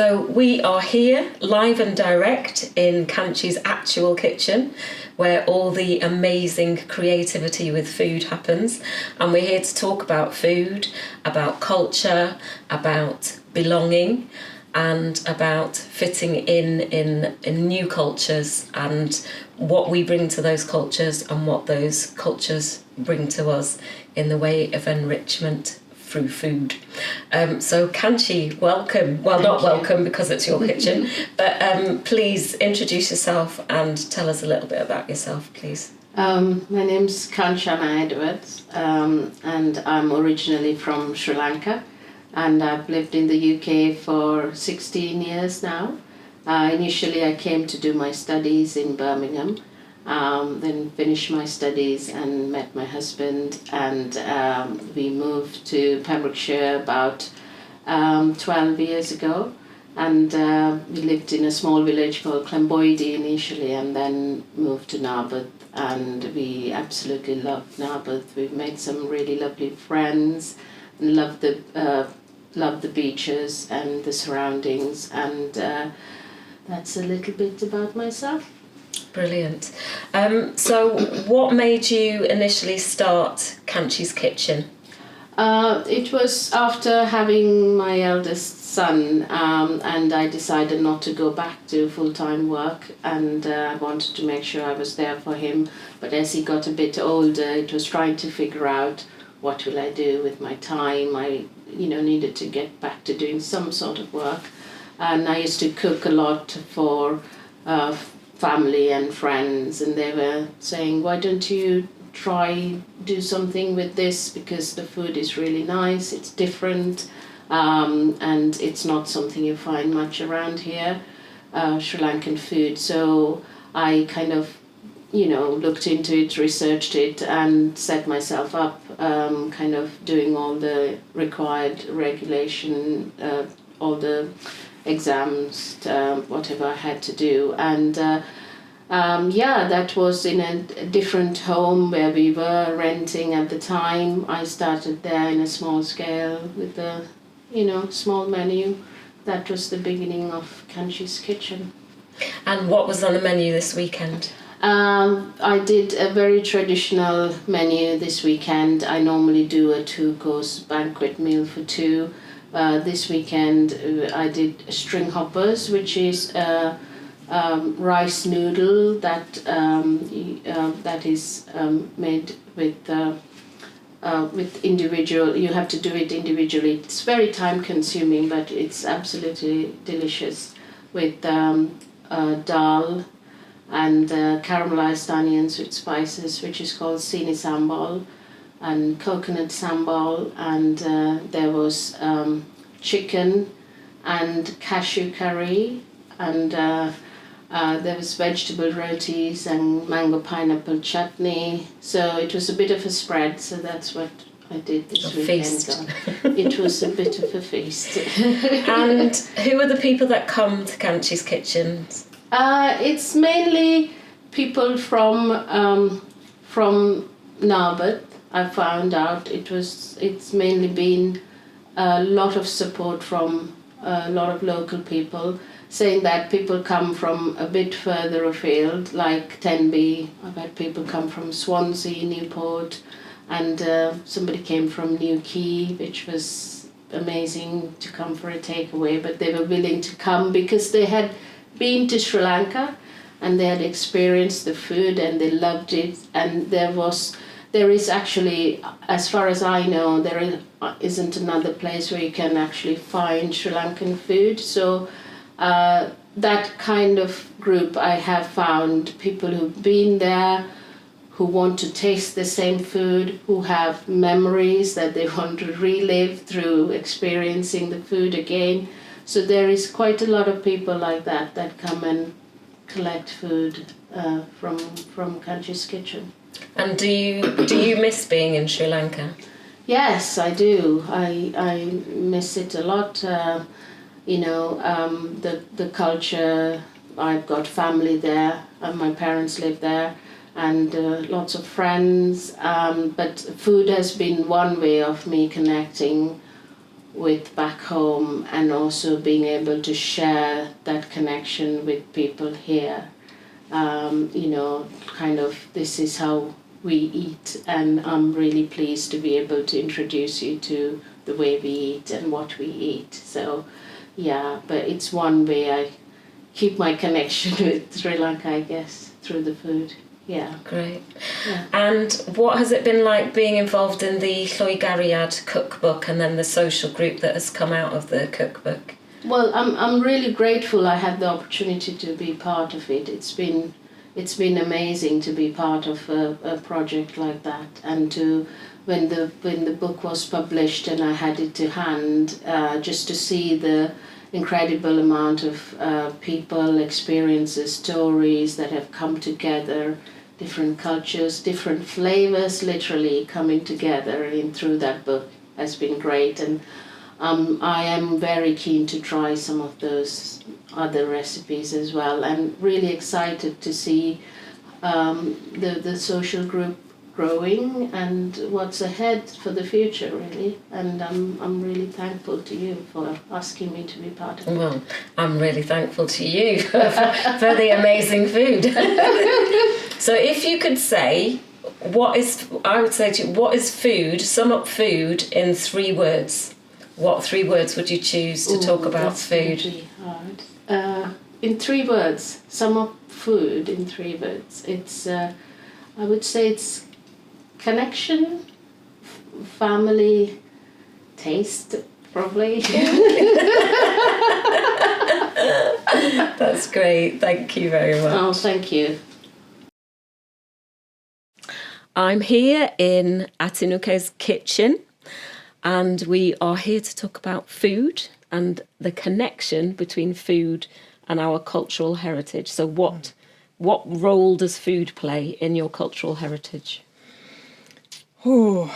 So we are here live and direct in Kanchi's actual kitchen, where all the amazing creativity with food happens. And we're here to talk about food, about culture, about belonging, and about fitting in new cultures and what we bring to those cultures and what those cultures bring to us in the way of enrichment through food. So Kanchi, welcome. Well, not welcome because it's your kitchen, but please introduce yourself and tell us a little bit about yourself, please. My name's Kanchana Edwards, and I'm originally from Sri Lanka, and I've lived in the UK for 16 years now. Initially I came to do my studies in Birmingham, then finished my studies and met my husband, and we moved to Pembrokeshire about 12 years ago, and we lived in a small village called Clemboydie initially, and then moved to Narberth, and we absolutely love Narberth. We've made some really lovely friends, and love the beaches and the surroundings, and that's a little bit about myself. Brilliant. So what made you initially start Kanchi's Kitchen? It was after having my eldest son, and I decided not to go back to full-time work, and I wanted to make sure I was there for him. But as he got a bit older, it was trying to figure out what will I do with my time. I needed to get back to doing some sort of work, and I used to cook a lot for family and friends, and they were saying, why don't you try do something with this, because the food is really nice, it's different, and it's not something you find much around here, Sri Lankan food. So I kind of looked into it, researched it, and set myself up, kind of doing all the required regulation, all the exams, whatever I had to do. And that was in a different home where we were renting at the time. I started there in a small scale with a small menu. That was the beginning of Kanchi's Kitchen. And what was on the menu this weekend? I did a very traditional menu this weekend. I normally do a 2-course banquet meal for two. This weekend I did string hoppers, which is a rice noodle that is made with individual. You have to do it individually. It's very time consuming, but it's absolutely delicious with dal and caramelized onions with spices, which is called sini sambal, and coconut sambal, and there was chicken and cashew curry, and there was vegetable rotis and mango pineapple chutney. So it was a bit of a spread, so that's what I did this weekend. Feast. It was a bit of a feast. And who are the people that come to Kanchi's Kitchen? It's mainly people from Narberth. I found out it's mainly been a lot of support from a lot of local people, saying that people come from a bit further afield, like Tenby. I've had people come from Swansea, Newport, and somebody came from Newquay, which was amazing to come for a takeaway, but they were willing to come because they had been to Sri Lanka and they had experienced the food and they loved it. And there is actually, as far as I know, there isn't another place where you can actually find Sri Lankan food. So that kind of group I have found, people who've been there, who want to taste the same food, who have memories that they want to relive through experiencing the food again. So there is quite a lot of people like that come and collect food from Kanchi's Kitchen. And do you miss being in Sri Lanka? Yes, I do. I miss it a lot. The culture. I've got family there, and my parents live there, and lots of friends. But food has been one way of me connecting with back home, and also being able to share that connection with people here. Kind of, this is how we eat, and I'm really pleased to be able to introduce you to the way we eat and what we eat. So, yeah, but it's one way I keep my connection with Sri Lanka, I guess, through the food. Yeah. Great. Yeah. And what has it been like being involved in the Lloegariad cookbook and then the social group that has come out of the cookbook? Well, I'm really grateful I had the opportunity to be part of it. It's been amazing to be part of a project like that, and to when the book was published and I had it to hand, just to see the incredible amount of people, experiences, stories that have come together, different cultures, different flavors, literally coming together through that book has been great. And I am very keen to try some of those other recipes as well, and really excited to see the social group growing and what's ahead for the future, really. And I'm really thankful to you for asking me to be part of it. Well, I'm really thankful to you for the amazing food. So if you could say, what is food, sum up food in 3 words. What 3 words would you choose to talk about food? That's really hard. In 3 words, sum up food in 3 words. It's, I would say it's connection, family, taste, probably. That's great. Thank you very much. Oh, thank you. I'm here in Atinuke's kitchen, and we are here to talk about food and the connection between food and our cultural heritage. So what role does food play in your cultural heritage? Oh,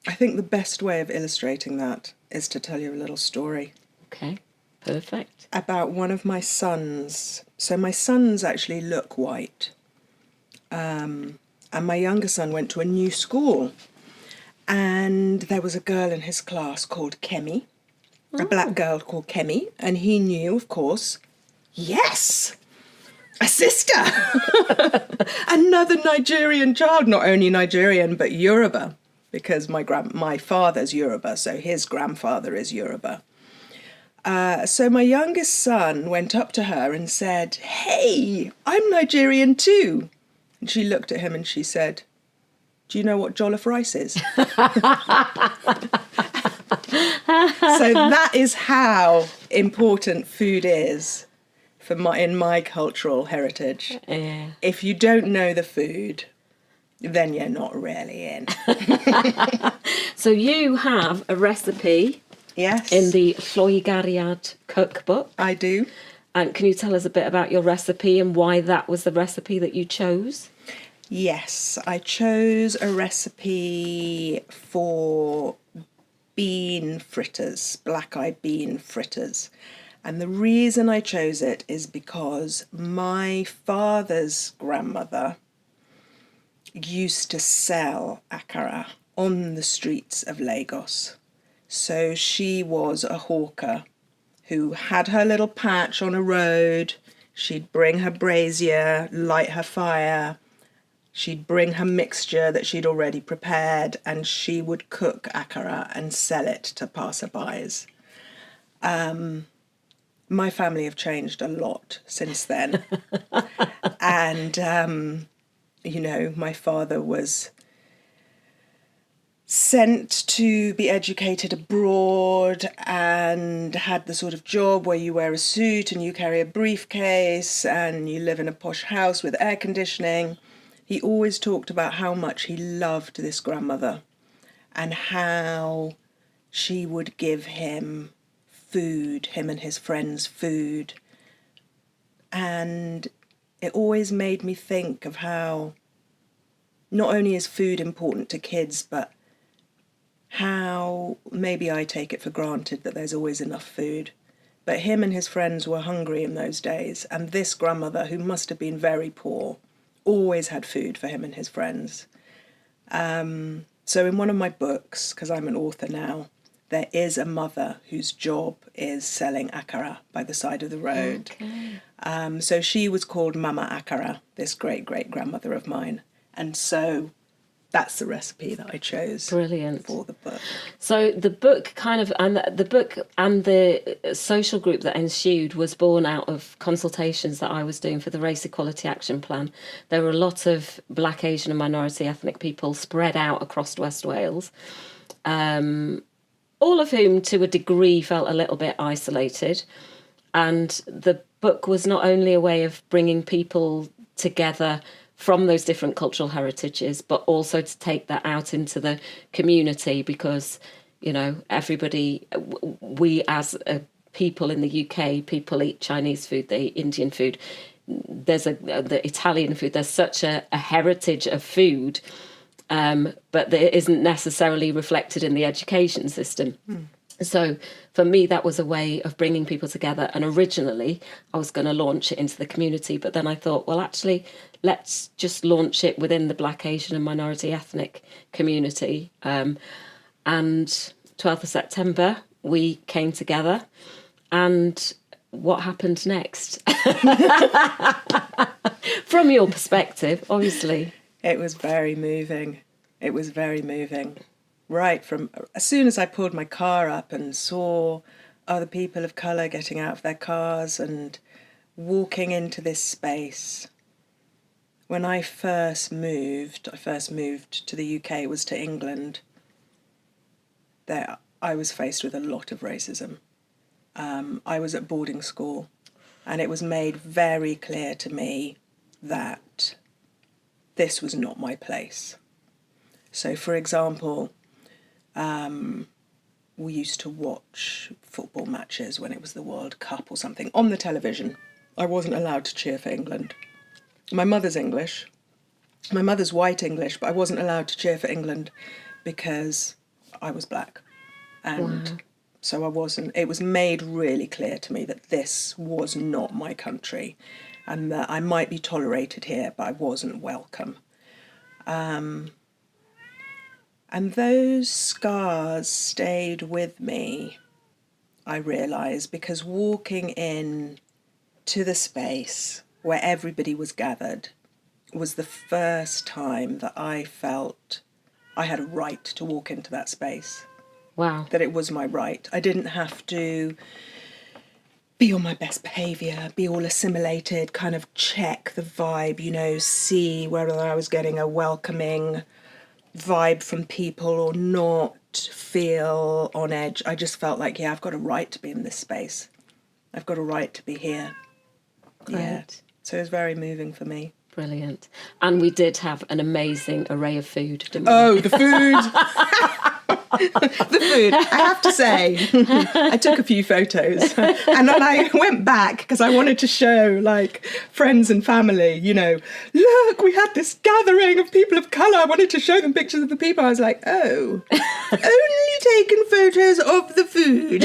I think the best way of illustrating that is to tell you a little story. Okay, perfect. About one of my sons. So my sons actually look white. And my younger son went to a new school. And there was a girl in his class called Kemi, a black girl called Kemi. And he knew, of course, yes, a sister. Another Nigerian child, not only Nigerian, but Yoruba, because my father's Yoruba, so his grandfather is Yoruba. So my youngest son went up to her and said, "Hey, I'm Nigerian too." And she looked at him and she said, "Do you know what jollof rice is?" So that is how important food is in my cultural heritage. Yeah. If you don't know the food, then you're not really in. So you have a recipe Yes. in the Lloegariad cookbook. I do. And can you tell us a bit about your recipe and why that was the recipe that you chose? Yes, I chose a recipe for bean fritters, black-eyed bean fritters. And the reason I chose it is because my father's grandmother used to sell akara on the streets of Lagos. So she was a hawker who had her little patch on a road. She'd bring her brazier, light her fire. She'd bring her mixture that she'd already prepared, and she would cook akara and sell it to passerbys. My family have changed a lot since then. And, my father was sent to be educated abroad and had the sort of job where you wear a suit and you carry a briefcase and you live in a posh house with air conditioning. He always talked about how much he loved this grandmother and how she would give him food, him and his friends food. And it always made me think of how not only is food important to kids, but how maybe I take it for granted that there's always enough food. But him and his friends were hungry in those days, and this grandmother, who must have been very poor, always had food for him and his friends. So in one of my books, because I'm an author now, there is a mother whose job is selling akara by the side of the road. Okay. So she was called Mama Akara, this great-great-grandmother of mine. And so that's the recipe that I chose. Brilliant. For the book. So the book the book and the social group that ensued was born out of consultations that I was doing for the Race Equality Action Plan. There were a lot of Black, Asian and minority ethnic people spread out across West Wales, all of whom to a degree felt a little bit isolated. And the book was not only a way of bringing people together from those different cultural heritages, but also to take that out into the community, because, you know, everybody, we as a people in the UK, people eat Chinese food, they eat Indian food, there's the Italian food, there's such a heritage of food, but that isn't necessarily reflected in the education system. So for me, that was a way of bringing people together. And originally, I was going to launch it into the community. But then I thought, well, actually, let's just launch it within the Black, Asian and minority ethnic community. And 12th of September, we came together. And what happened next? From your perspective, obviously. It was very moving. It was very moving. Right from as soon as I pulled my car up and saw other people of colour getting out of their cars and walking into this space. When I first moved to the UK, was to England. There, I was faced with a lot of racism. I was at boarding school, and it was made very clear to me that this was not my place. So, for example, we used to watch football matches when it was the World Cup or something on the television. I wasn't allowed to cheer for England. My mother's English. My mother's white English, but I wasn't allowed to cheer for England because I was black. And so I wasn't. It was made really clear to me that this was not my country and that I might be tolerated here, but I wasn't welcome. And those scars stayed with me, I realised, because walking in to the space where everybody was gathered was the first time that I felt I had a right to walk into that space. Wow. That it was my right. I didn't have to be on my best behaviour, be all assimilated, kind of check the vibe, you know, see whether I was getting a welcoming vibe from people or not, feel on edge. I just felt like, yeah, I've got a right to be in this space. I've got a right to be here. Great. Yeah. So it was very moving for me. Brilliant. And we did have an amazing array of food, didn't we? Oh, the food! The food, I have to say, I took a few photos and then I went back because I wanted to show like friends and family, you know, look, we had this gathering of people of colour. I wanted to show them pictures of the people. I was like, oh, only taken photos of the food.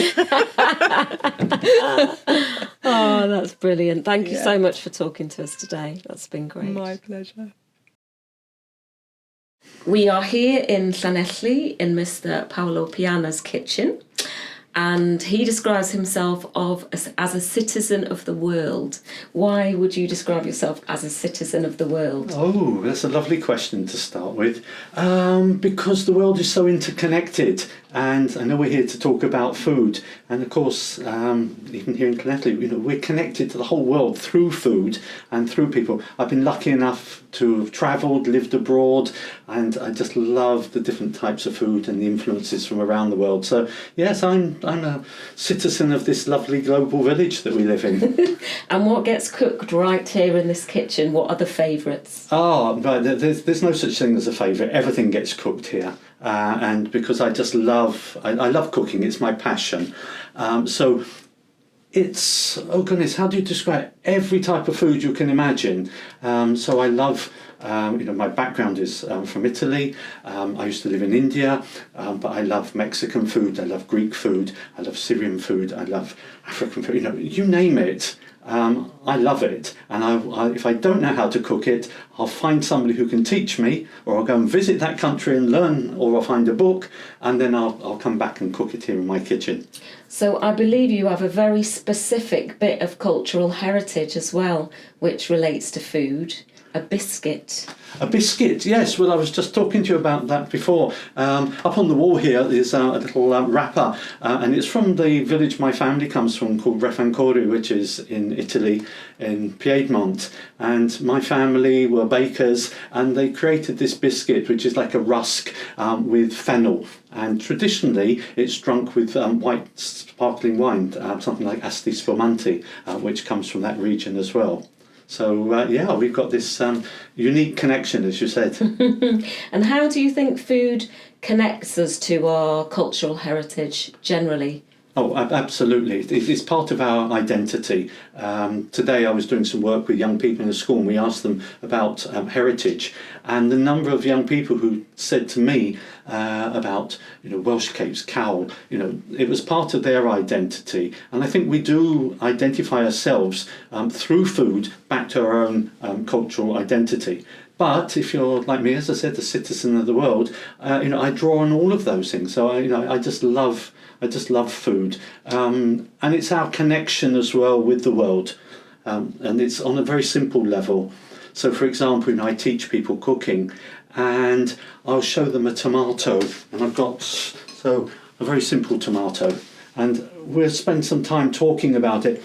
Oh, that's brilliant. Thank you so much for talking to us today. That's been great. My pleasure. We are here in Llanelli in Mr. Paolo Piana's kitchen, and he describes himself as a citizen of the world. Why would you describe yourself as a citizen of the world? Oh, that's a lovely question to start with. Because the world is so interconnected, and I know we're here to talk about food, and of course, even here in Llanelli, you know, we're connected to the whole world through food and through people. I've been lucky enough to have travelled, lived abroad, and I just love the different types of food and the influences from around the world. So yes, I'm a citizen of this lovely global village that we live in. And what gets cooked right here in this kitchen? What are the favourites? Oh, right, there's no such thing as a favourite. Everything gets cooked here. And because I just love, I love cooking, it's my passion. So it's, oh goodness, how do you describe every type of food you can imagine? So I love, my background is from Italy. I used to live in India, but I love Mexican food, I love Greek food, I love Syrian food, I love African food, you name it. I love it, and if I don't know how to cook it, I'll find somebody who can teach me, or I'll go and visit that country and learn, or I'll find a book, and then I'll come back and cook it here in my kitchen. So I believe you have a very specific bit of cultural heritage as well, which relates to food, a biscuit. A biscuit, yes. Well, I was just talking to you about that before. Up on the wall here is a little wrapper, and it's from the village my family comes from, called Refancori, which is in Italy, in Piedmont. And my family were bakers, and they created this biscuit, which is like a rusk with fennel. And traditionally, it's drunk with white sparkling wine, something like Asti Spumante, which comes from that region as well. So, yeah, we've got this unique connection, as you said. And how do you think food connects us to our cultural heritage generally? Oh, absolutely. It's part of our identity. Today I was doing some work with young people in a school, and we asked them about heritage. And the number of young people who said to me about, Welsh capes, cowl, it was part of their identity. And I think we do identify ourselves through food back to our own cultural identity. But if you're like me, as I said, a citizen of the world, I draw on all of those things. So I just love food, and it's our connection as well with the world, and it's on a very simple level. So, for example, I teach people cooking, and I'll show them a tomato, and I've got a very simple tomato, and we'll spend some time talking about it,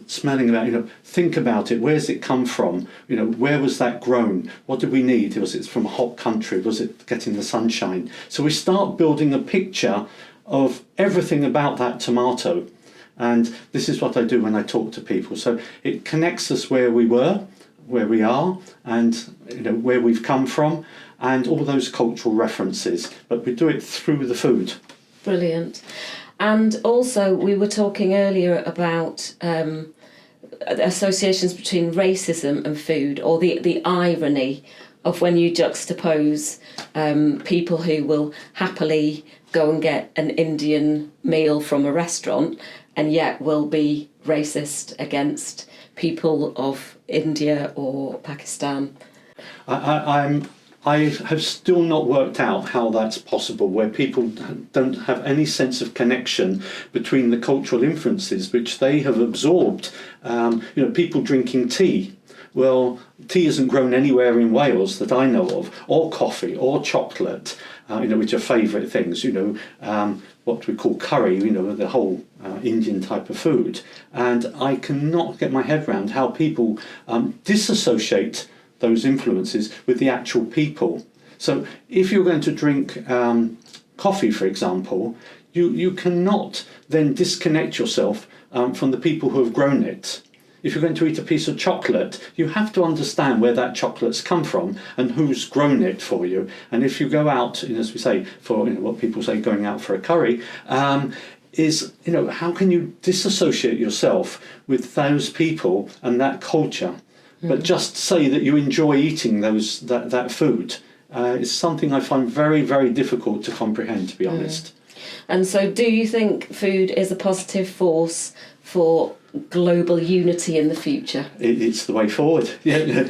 smelling about it, think about it, where's it come from, where was that grown, what did we need, was it from a hot country, was it getting the sunshine? So we start building a picture of everything about that tomato, and this is what I do when I talk to people. So it connects us where we were, where we are, and where we've come from, and all those cultural references, but we do it through the food. Brilliant. And also we were talking earlier about associations between racism and food, or the irony of when you juxtapose people who will happily go and get an Indian meal from a restaurant and yet will be racist against people of India or Pakistan. I have still not worked out how that's possible, where people don't have any sense of connection between the cultural influences which they have absorbed. People drinking tea. Well, tea isn't grown anywhere in Wales that I know of, or coffee, or chocolate, which are favourite things, what we call curry, the whole Indian type of food. And I cannot get my head around how people disassociate those influences with the actual people. So if you're going to drink coffee, for example, you cannot then disconnect yourself from the people who have grown it. If you're going to eat a piece of chocolate, you have to understand where that chocolate's come from and who's grown it for you. And if you go out, as we say, for what people say, going out for a curry, is how can you disassociate yourself with those people and that culture, but just say that you enjoy eating that food? Is something I find very, very difficult to comprehend, to be honest. And so do you think food is a positive force for global unity in the future? It's the way forward. Yeah,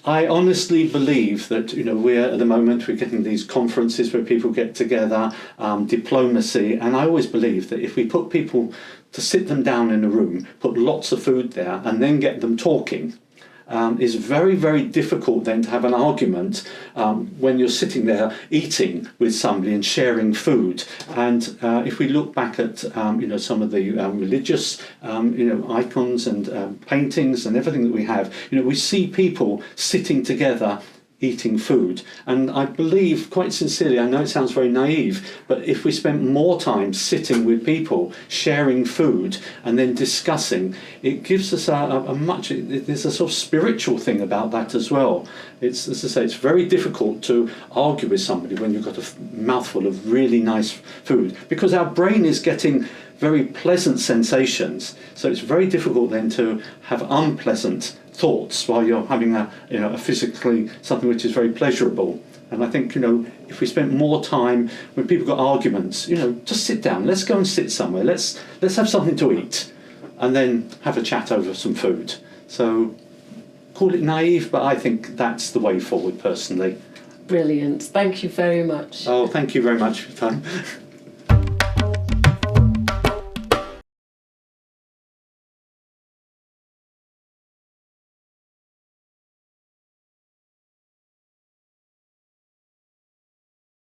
I honestly believe that at the moment we're getting these conferences where people get together, diplomacy, and I always believe that if we put people to sit them down in a room, put lots of food there, and then get them talking, is very, very difficult then to have an argument when you're sitting there eating with somebody and sharing food. And if we look back at some of the religious icons and paintings and everything that we have, we see people sitting together eating food. And I believe, quite sincerely, I know it sounds very naive, but if we spent more time sitting with people, sharing food, and then discussing, it gives us there's a sort of spiritual thing about that as well. It's, as I say, it's very difficult to argue with somebody when you've got a mouthful of really nice food, because our brain is getting very pleasant sensations, so it's very difficult then to have unpleasant thoughts while you're having a physically something which is very pleasurable. And I think if we spent more time when people got arguments, just sit down, let's go and sit somewhere, let's have something to eat, and then have a chat over some food. So call it naive, but I think that's the way forward personally. Brilliant. Thank you very much. Oh, thank you very much for your time.